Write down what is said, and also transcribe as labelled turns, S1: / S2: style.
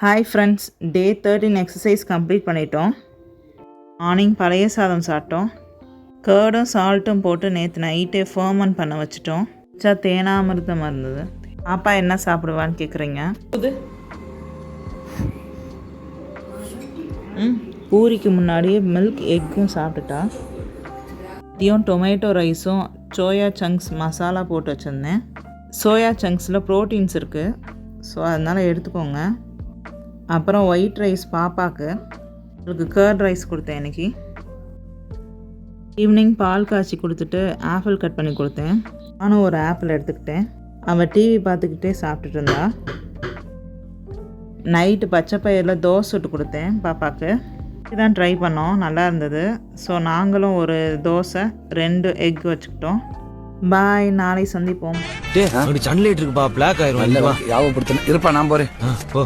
S1: Hi friends, டே 13 exercise complete பண்ணிட்டோம். Morning பழைய சாதம் சாப்பிட்டோம். கர்டும் சால்ட்டும் போட்டு நேற்று நைட்டே ஃபர்மெண்ட் பண்ண வச்சுட்டோம். தேனாமிர்தமாக இருந்தது. பாப்பா என்ன சாப்பிடுவான்னு கேட்குறீங்க. பூரிக்கு முன்னாடியே மில்க் எக்கும் சாப்பிட்டுட்டா. இதையும் டொமேட்டோ ரைஸும் சோயா சங்க்ஸ் மசாலா போட்டு வச்சுருந்தேன். சோயா சங்க்ஸில் ப்ரோட்டீன்ஸ் இருக்குது, ஸோ அதனால் எடுத்துக்கோங்க. அப்புறம் ஒயிட் ரைஸ் பாப்பாவுக்கு, அவளுக்கு கர்ட் ரைஸ் கொடுத்தேன். இன்றைக்கி ஈவினிங் பால் காய்ச்சி கொடுத்துட்டு ஆப்பிள் கட் பண்ணி கொடுத்தேன். நானும் ஒரு ஆப்பிள் எடுத்துக்கிட்டேன். அவள் டிவி பார்த்துக்கிட்டே சாப்பிட்டுட்டு இருந்தா. நைட்டு பச்சை பயிரில் தோசை சுட்டு கொடுத்தேன் பாப்பாவுக்கு. இதுதான் ட்ரை பண்ணோம், நல்லா இருந்தது. ஸோ நாங்களும் ஒரு தோசை 2 எக் வச்சுக்கிட்டோம். பாய், நாளை சந்திப்போம்.
S2: சன்லைட் இருக்குப்பா, பிளாக் ஆயிரும்.
S3: யாவப்படுத்தணும் இருப்பா, நான் போறேன்.
S2: போ.